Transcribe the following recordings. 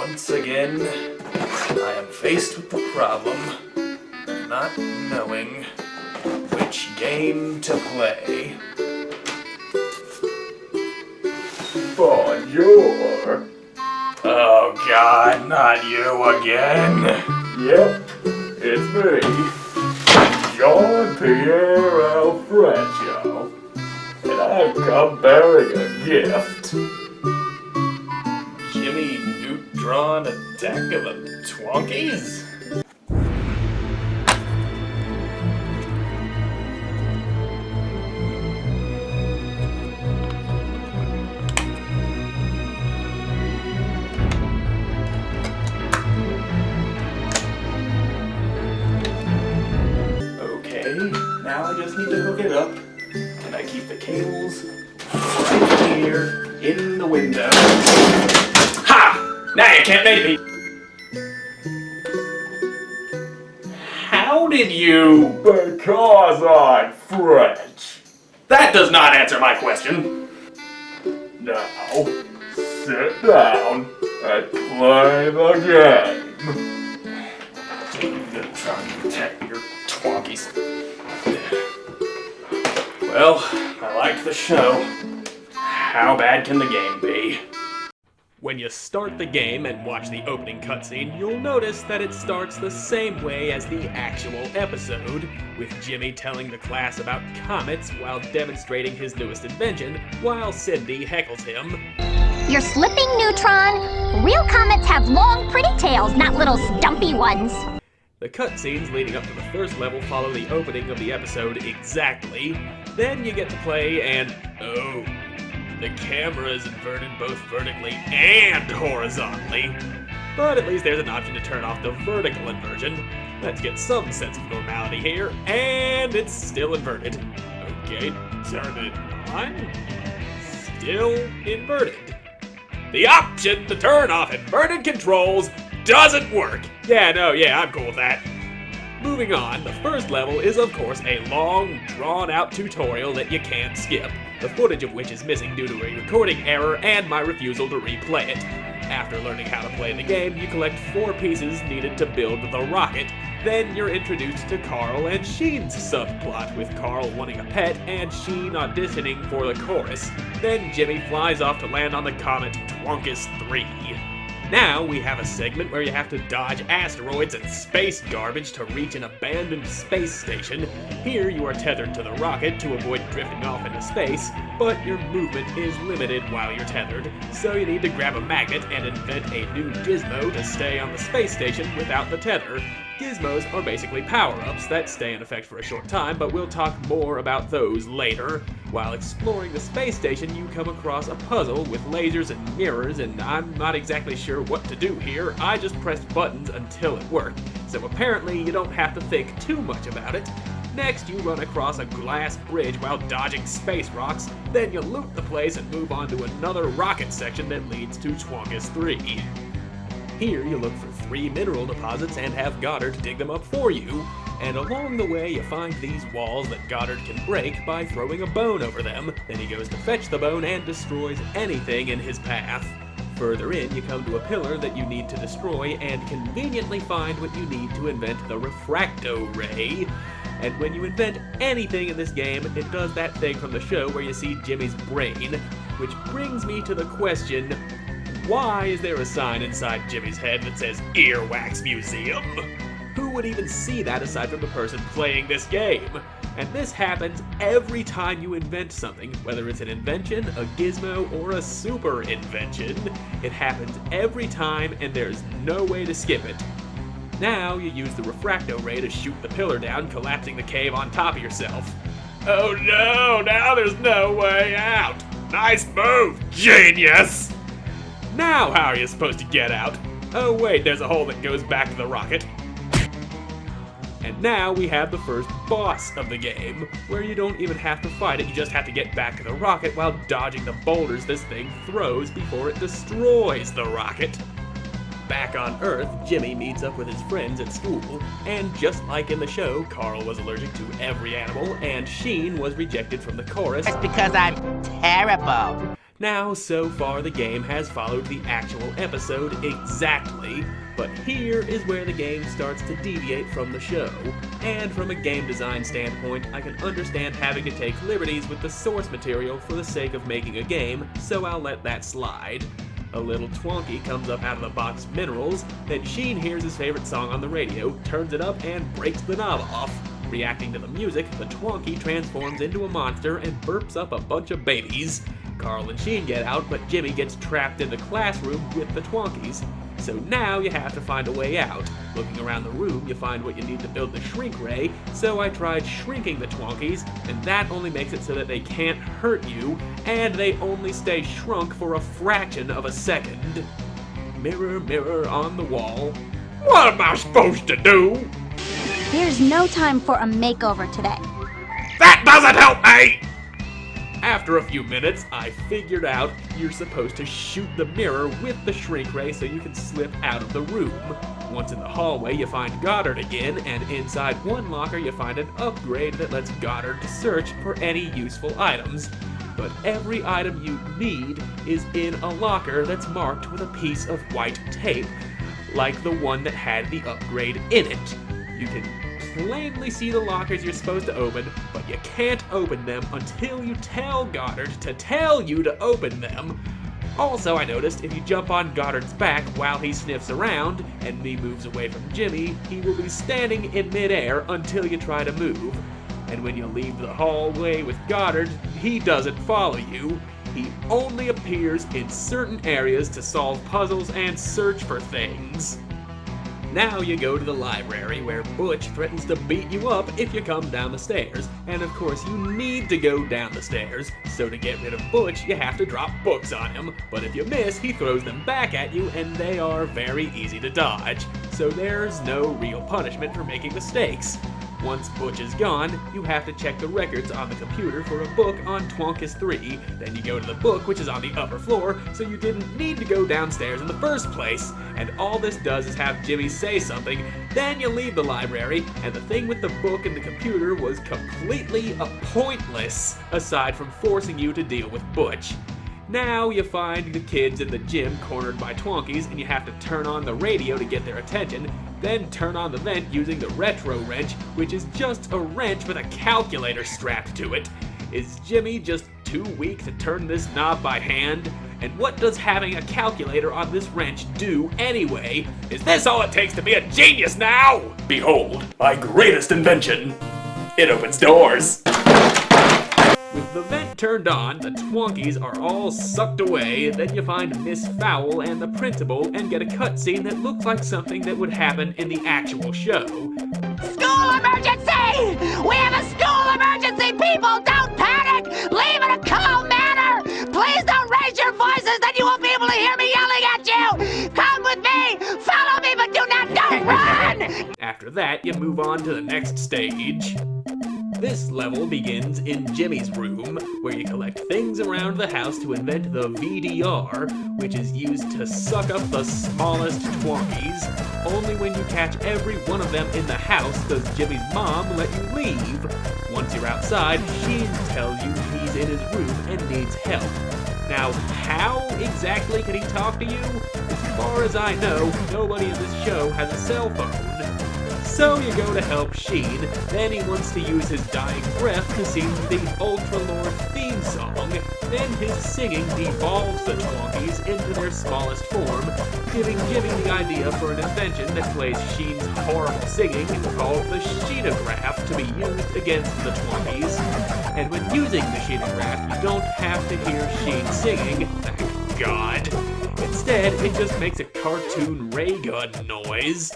Once again, I am faced with the problem of not knowing which game to play. Bonjour. Oh God, not you again. Yep, it's me, Jean-Pierre Alfreccio, and I've come bearing a gift. Jimmy Neutron Attack of the Twonkies? Okay, now I just need to hook it up, and I keep the cables right here in the window. Ha! Now you can't make me! How did you... Because I'm French. That does not answer my question. Now, sit down and play the game. I'm trying to protect your Twonkies. Well, I liked the show. How bad can the game be? When you start the game and watch the opening cutscene, you'll notice that it starts the same way as the actual episode, with Jimmy telling the class about comets while demonstrating his newest invention, while Cindy heckles him. You're slipping, Neutron. Real comets have long, pretty tails, not little stumpy ones. The cutscenes leading up to the first level follow the opening of the episode exactly. Then you get to play and, oh, the camera is inverted both vertically and horizontally. But at least there's an option to turn off the vertical inversion. Let's get some sense of normality here, and it's still inverted. Okay, turn it on. Still inverted. The option to turn off inverted controls doesn't work. Yeah, I'm cool with that. Moving on, the first level is of course a long, drawn-out tutorial that you can't skip, the footage of which is missing due to a recording error and my refusal to replay it. After learning how to play the game, you collect 4 pieces needed to build the rocket. Then you're introduced to Carl and Sheen's subplot, with Carl wanting a pet and Sheen auditioning for the chorus. Then Jimmy flies off to land on the comet Twonkus 3. Now we have a segment where you have to dodge asteroids and space garbage to reach an abandoned space station. Here you are tethered to the rocket to avoid drifting off into space, but your movement is limited while you're tethered, so you need to grab a magnet and invent a new gizmo to stay on the space station without the tether. Gizmos are basically power-ups that stay in effect for a short time, but we'll talk more about those later. While exploring the space station, you come across a puzzle with lasers and mirrors, and I'm not exactly sure what to do here. I just pressed buttons until it worked, so apparently you don't have to think too much about it. Next, you run across a glass bridge while dodging space rocks, then you loot the place and move on to another rocket section that leads to Twonkus 3. Here you look for 3 mineral deposits and have Goddard dig them up for you, and along the way you find these walls that Goddard can break by throwing a bone over them. Then he goes to fetch the bone and destroys anything in his path. Further in, you come to a pillar that you need to destroy and conveniently find what you need to invent the refracto ray. And when you invent anything in this game, it does that thing from the show where you see Jimmy's brain, which brings me to the question, why is there a sign inside Jimmy's head that says Earwax Museum? Who would even see that aside from the person playing this game? And this happens every time you invent something, whether it's an invention, a gizmo, or a super invention. It happens every time and there's no way to skip it. Now you use the refracto ray to shoot the pillar down, collapsing the cave on top of yourself. Oh no, now there's no way out! Nice move, genius! Now how are you supposed to get out? Oh wait, there's a hole that goes back to the rocket. And now we have the first boss of the game, where you don't even have to fight it, you just have to get back to the rocket while dodging the boulders this thing throws before it destroys the rocket. Back on Earth, Jimmy meets up with his friends at school, and just like in the show, Carl was allergic to every animal, and Sheen was rejected from the chorus. That's because I'm terrible. Now, so far the game has followed the actual episode exactly, but here is where the game starts to deviate from the show. And from a game design standpoint, I can understand having to take liberties with the source material for the sake of making a game, so I'll let that slide. A little Twonky comes up out of the box of minerals, then Sheen hears his favorite song on the radio, turns it up, and breaks the knob off. Reacting to the music, the Twonky transforms into a monster and burps up a bunch of babies. Carl and Sheen get out, but Jimmy gets trapped in the classroom with the Twonkies. So now you have to find a way out. Looking around the room, you find what you need to build the shrink ray, so I tried shrinking the Twonkies, and that only makes it so that they can't hurt you, and they only stay shrunk for a fraction of a second. Mirror, mirror on the wall, what am I supposed to do? There's no time for a makeover today. That doesn't help me! After a few minutes, I figured out you're supposed to shoot the mirror with the shrink ray so you can slip out of the room. Once in the hallway, you find Goddard again, and inside one locker you find an upgrade that lets Goddard search for any useful items. But every item you need is in a locker that's marked with a piece of white tape, like the one that had the upgrade in it. You can plainly see the lockers you're supposed to open, but you can't open them until you tell Goddard to tell you to open them. Also, I noticed if you jump on Goddard's back while he sniffs around and he moves away from Jimmy, he will be standing in midair until you try to move. And when you leave the hallway with Goddard, he doesn't follow you. He only appears in certain areas to solve puzzles and search for things. Now you go to the library where Butch threatens to beat you up if you come down the stairs. And of course you need to go down the stairs, so to get rid of Butch you have to drop books on him. But if you miss, he throws them back at you and they are very easy to dodge. So there's no real punishment for making mistakes. Once Butch is gone, you have to check the records on the computer for a book on Twonkies 3. Then you go to the book, which is on the upper floor, so you didn't need to go downstairs in the first place. And all this does is have Jimmy say something, then you leave the library, and the thing with the book and the computer was completely pointless, aside from forcing you to deal with Butch. Now you find the kids in the gym cornered by Twonkies, and you have to turn on the radio to get their attention, then turn on the vent using the retro wrench, which is just a wrench with a calculator strapped to it. Is Jimmy just too weak to turn this knob by hand? And what does having a calculator on this wrench do anyway? Is this all it takes to be a genius now? Behold, my greatest invention. It opens doors. With the vent turned on, the Twonkies are all sucked away, then you find Miss Fowl and the principal and get a cutscene that looks like something that would happen in the actual show. School emergency! We have a school emergency, people! Don't panic! Leave in a calm manner! Please don't raise your voices, then you won't be able to hear me yelling at you! Come with me! Follow me, but do not don't run! After that, you move on to the next stage. This level begins in Jimmy's room, where you collect things around the house to invent the VDR, which is used to suck up the smallest Twonkies. Only when you catch every one of them in the house does Jimmy's mom let you leave. Once you're outside, Sheen tells you he's in his room and needs help. Now, how exactly can he talk to you? As far as I know, nobody in this show has a cell phone. So you go to help Sheen, then he wants to use his dying breath to sing the Ultralord theme song. Then his singing devolves the Twonkies into their smallest form, giving Jimmy the idea for an invention that plays Sheen's horrible singing called the Sheenograph to be used against the Twonkies. And when using the Sheenograph, you don't have to hear Sheen singing, thank God. Instead, it just makes a cartoon ray gun noise.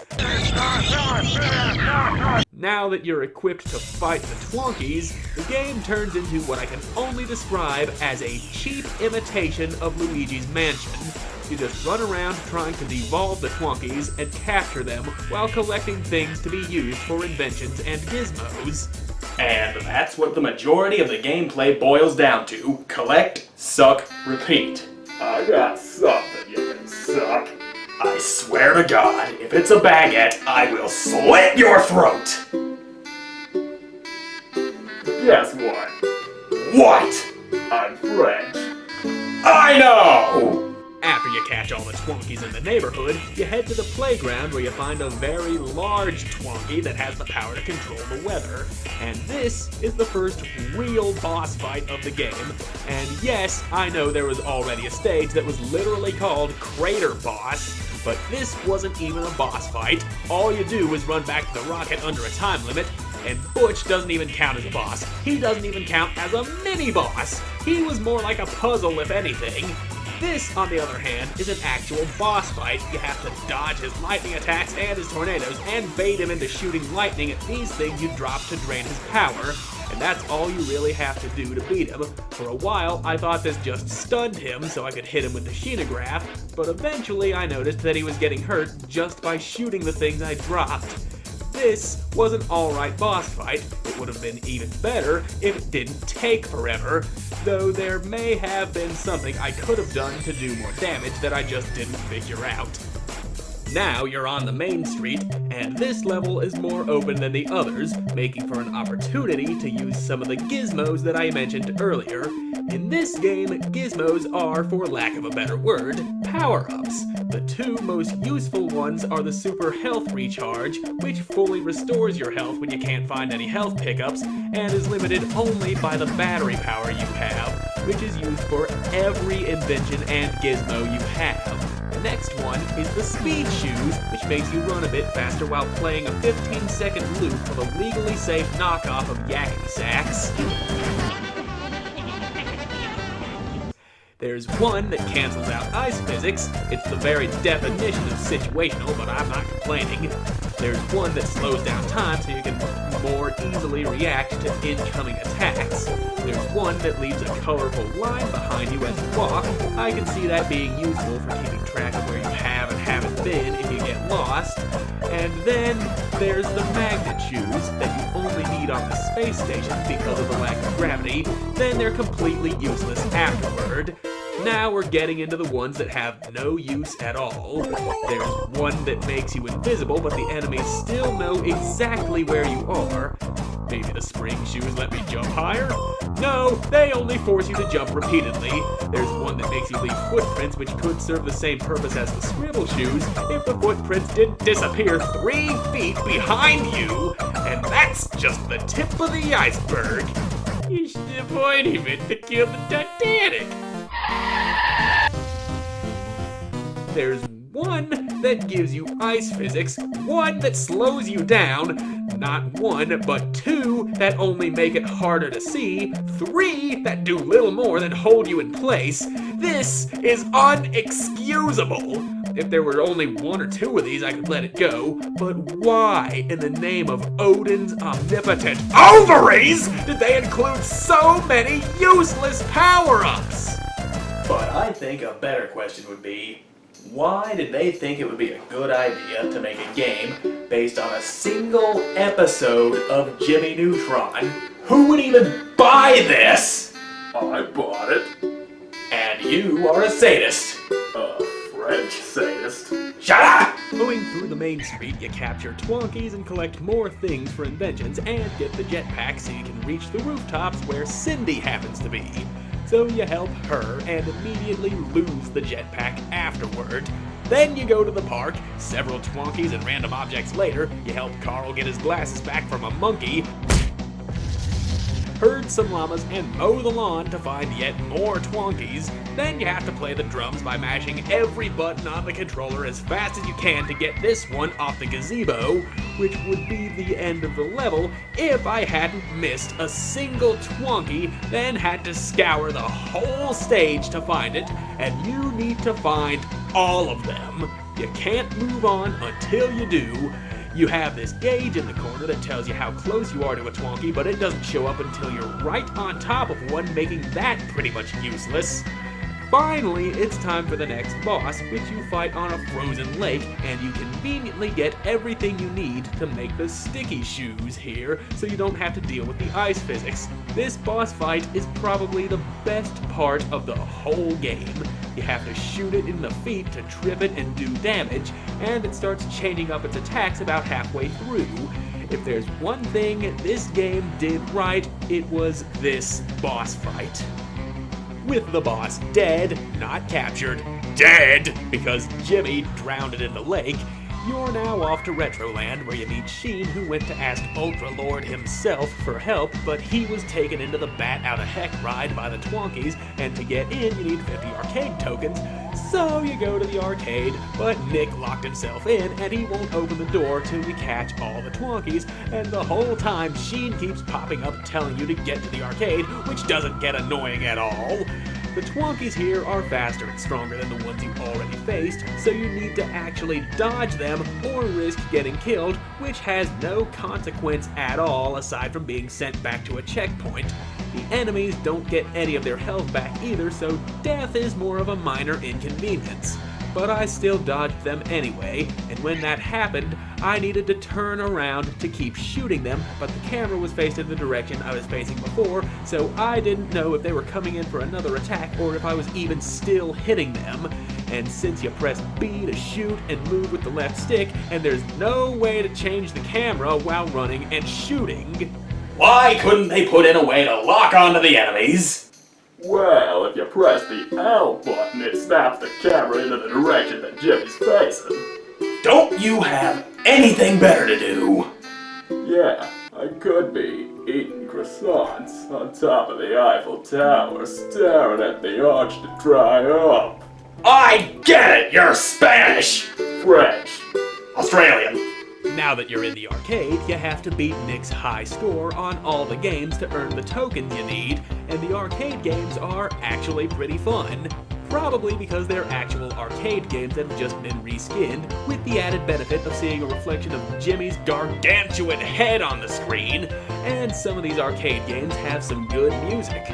Now that you're equipped to fight the Twonkies, the game turns into what I can only describe as a cheap imitation of Luigi's Mansion. You just run around trying to devolve the Twonkies and capture them while collecting things to be used for inventions and gizmos. And that's what the majority of the gameplay boils down to. Collect, suck, repeat. I got something you can suck. I swear to God, if it's a baguette, I will slit your throat! Guess what? What? I'm French. I know! After you catch all the Twonkies in the neighborhood, you head to the playground where you find a very large Twonky that has the power to control the weather. And this is the first real boss fight of the game. And yes, I know there was already a stage that was literally called Crater Boss, but this wasn't even a boss fight. All you do is run back to the rocket under a time limit, and Butch doesn't even count as a boss. He doesn't even count as a mini-boss. He was more like a puzzle, if anything. This, on the other hand, is an actual boss fight. You have to dodge his lightning attacks and his tornadoes and bait him into shooting lightning at these things you drop to drain his power. And that's all you really have to do to beat him. For a while, I thought this just stunned him so I could hit him with the Shenograph, but eventually I noticed that he was getting hurt just by shooting the things I dropped. This was an alright boss fight. It would have been even better if it didn't take forever, though there may have been something I could have done to do more damage that I just didn't figure out. Now you're on the main street, and this level is more open than the others, making for an opportunity to use some of the gizmos that I mentioned earlier. In this game, gizmos are, for lack of a better word, power-ups. The two most useful ones are the Super Health Recharge, which fully restores your health when you can't find any health pickups, and is limited only by the battery power you have, which is used for every invention and gizmo you have. The next one is the Speed Shoes, which makes you run a bit faster while playing a 15-second loop of a legally safe knockoff of Yakety Sax. There's one that cancels out ice physics. It's the very definition of situational, but I'm not complaining. There's one that slows down time so you can more easily react to incoming attacks. There's one that leaves a colorful line behind you as you walk. I can see that being useful for keeping track of where you have and haven't been if you get lost. And then there's the magnet shoes that you only need on the space station because of the lack of gravity. Then they're completely useless afterward. Now we're getting into the ones that have no use at all. There's one that makes you invisible, but the enemies still know exactly where you are. Maybe the spring shoes let me jump higher? No, they only force you to jump repeatedly. There's one that makes you leave footprints, which could serve the same purpose as the scribble shoes if the footprints didn't disappear 3 feet behind you. And that's just the tip of the iceberg. You should avoid even to kill the Titanic. There's one that gives you ice physics, one that slows you down, not one, but 2 that only make it harder to see, 3 that do little more than hold you in place. This is unexcusable. If there were only 1 or 2 of these, I could let it go. But why, in the name of Odin's omnipotent ovaries, did they include so many useless power-ups? But I think a better question would be, why did they think it would be a good idea to make a game based on a single episode of Jimmy Neutron? Who would even buy this? I bought it. And you are a sadist. A French sadist. Shut up! Going through the main street, you capture Twonkies and collect more things for inventions and get the jetpack so you can reach the rooftops where Cindy happens to be. So you help her and immediately lose the jetpack afterward. Then you go to the park. Several Twonkies and random objects later, you help Carl get his glasses back from a monkey, herd some llamas, and mow the lawn to find yet more Twonkies. Then you have to play the drums by mashing every button on the controller as fast as you can to get this one off the gazebo, which would be the end of the level if I hadn't missed a single Twonky, then had to scour the whole stage to find it, and you need to find all of them. You can't move on until you do. You have this gauge in the corner that tells you how close you are to a Twonky, but it doesn't show up until you're right on top of one, making that pretty much useless. Finally, it's time for the next boss, which you fight on a frozen lake, and you conveniently get everything you need to make the sticky shoes here, so you don't have to deal with the ice physics. This boss fight is probably the best part of the whole game. You have to shoot it in the feet to trip it and do damage, and it starts changing up its attacks about halfway through. If there's one thing this game did right, it was this boss fight. with the boss dead, not captured, dead, because Jimmy drowned it in the lake, you're now off to Retroland, where you meet Sheen, who went to ask Ultra Lord himself for help, but he was taken into the Bat Outta Heck ride by the Twonkies, and to get in, you need 50 arcade tokens, so you go to the arcade, but Nick locked himself in, and he won't open the door till you catch all the Twonkies, and the whole time Sheen keeps popping up telling you to get to the arcade, which doesn't get annoying at all. The Twonkies here are faster and stronger than the ones you already faced, so you need to actually dodge them or risk getting killed, which has no consequence at all aside from being sent back to a checkpoint. The enemies don't get any of their health back either, so death is more of a minor inconvenience. But I still dodged them anyway, and when that happened, I needed to turn around to keep shooting them, but the camera was faced in the direction I was facing before, so I didn't know if they were coming in for another attack or if I was even still hitting them. And since you press B to shoot and move with the left stick, and there's no way to change the camera while running and shooting. Why couldn't they put in a way to lock onto the enemies? Well, if you press the L button, it snaps the camera into the direction that Jimmy's facing. Don't you have anything better to do? Yeah, I could be eating croissants on top of the Eiffel Tower, staring at the arch to dry up. I get it, you're Spanish! French. Australian. Now that you're in the arcade, you have to beat Nick's high score on all the games to earn the tokens you need, and the arcade games are actually pretty fun. Probably because they're actual arcade games that have just been reskinned, with the added benefit of seeing a reflection of Jimmy's gargantuan head on the screen, and some of these arcade games have some good music.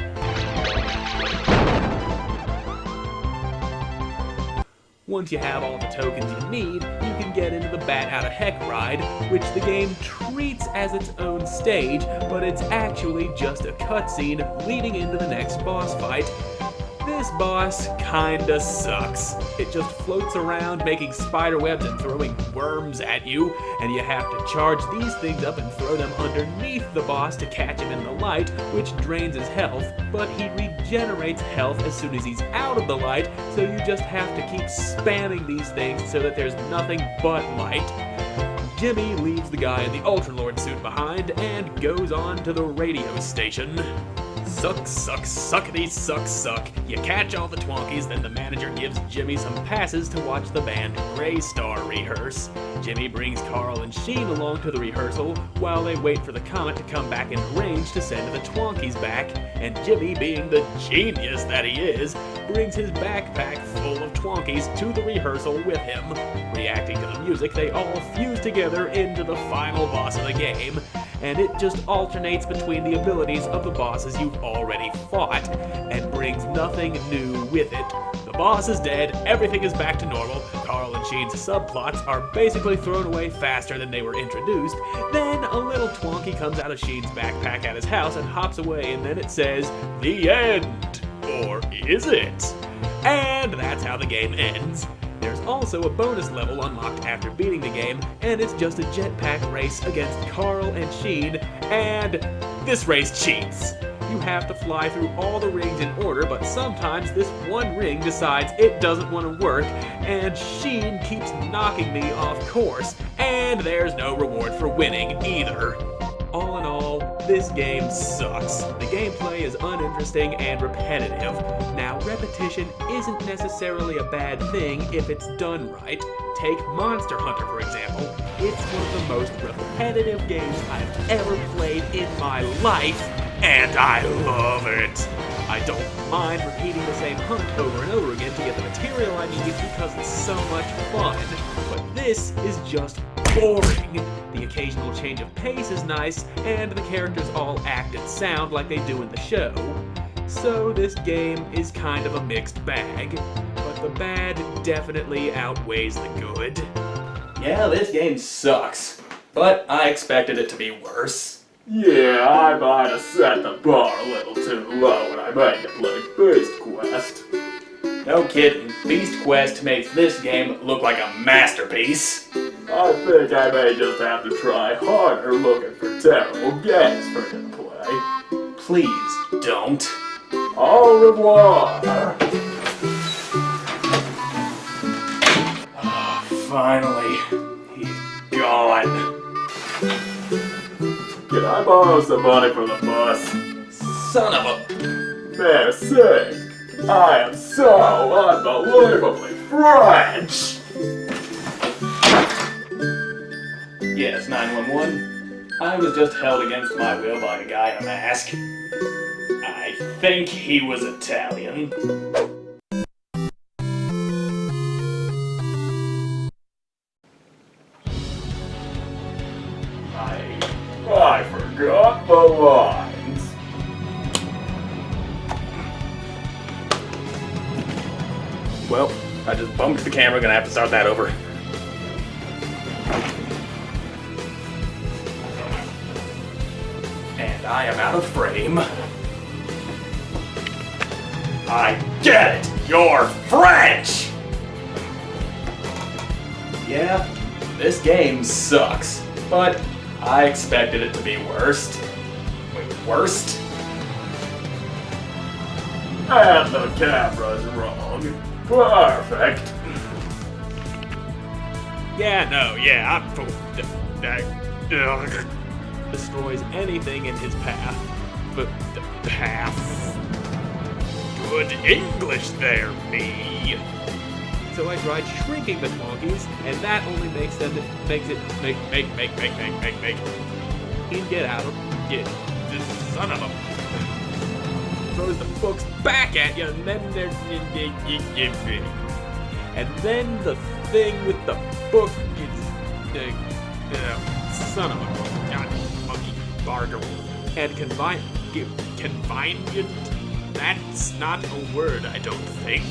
Once you have all the tokens you need, you can get into the Bat Outta Heck ride, which the game treats as its own stage, but it's actually just a cutscene leading into the next boss fight. This boss kinda sucks. It just floats around making spider webs and throwing worms at you, and you have to charge these things up and throw them underneath the boss to catch him in the light, which drains his health, but he regenerates health as soon as he's out of the light, so you just have to keep spamming these things so that there's nothing but light. Jimmy leaves the guy in the Ultra Lord suit behind and goes on to the radio station. Suck, suck, suckity, suck, suck. You catch all the Twonkies, then the manager gives Jimmy some passes to watch the band Grey Star rehearse. Jimmy brings Carl and Sheen along to the rehearsal while they wait for the comet to come back in range to send the Twonkies back, and Jimmy, being the genius that he is, brings his backpack full of Twonkies to the rehearsal with him. Reacting to the music, they all fuse together into the final boss of the game, and it just alternates between the abilities of the bosses you've already fought, and brings nothing new with it. The boss is dead, everything is back to normal, Carl and Sheen's subplots are basically thrown away faster than they were introduced, then a little Twonky comes out of Sheen's backpack at his house and hops away, and then it says, "The end!" Or is it? And that's how the game ends. There's also a bonus level unlocked after beating the game, and it's just a jetpack race against Carl and Sheen, and this race cheats. You have to fly through all the rings in order, but sometimes this one ring decides it doesn't want to work, and Sheen keeps knocking me off course, and there's no reward for winning either. All in all, this game sucks. The gameplay is uninteresting and repetitive. Now, repetition isn't necessarily a bad thing if it's done right. Take Monster Hunter, for example. It's one of the most repetitive games I've ever played in my life, and I love it. I don't mind repeating the same hunt over and over again to get the material I need because it's so much fun, but this is just boring. The occasional change of pace is nice, and the characters all act and sound like they do in the show. So this game is kind of a mixed bag, but the bad definitely outweighs the good. Yeah, this game sucks, but I expected it to be worse. Yeah, I might have set the bar a little too low when I made you play Beast Quest. No kidding, Beast Quest makes this game look like a masterpiece. I think I may just have to try harder looking for terrible games for you to play. Please don't. Au revoir. Finally, he's gone. Can I borrow some money for the bus? Son of a... Merci. I am so unbelievably French. Yes, 911. I was just held against my will by a guy in a mask. I think he was Italian. I forgot the lines. Well, I just bumped the camera, gonna have to start that over. And I am out of frame. I get it! You're French! Yeah, this game sucks, but I expected it to be worst. Wait, worst? And the camera's wrong. Perfect. Yeah, no, yeah, I'm full. Destroys anything in his path. But the path. Good English there, me. So I tried shrinking the Twonkies, and that only makes it make. He'd get out of get this son of a throws the books back at you, and then there's and then the thing with the book is the son of a god monkey barger and confinement. That's not a word, I don't think.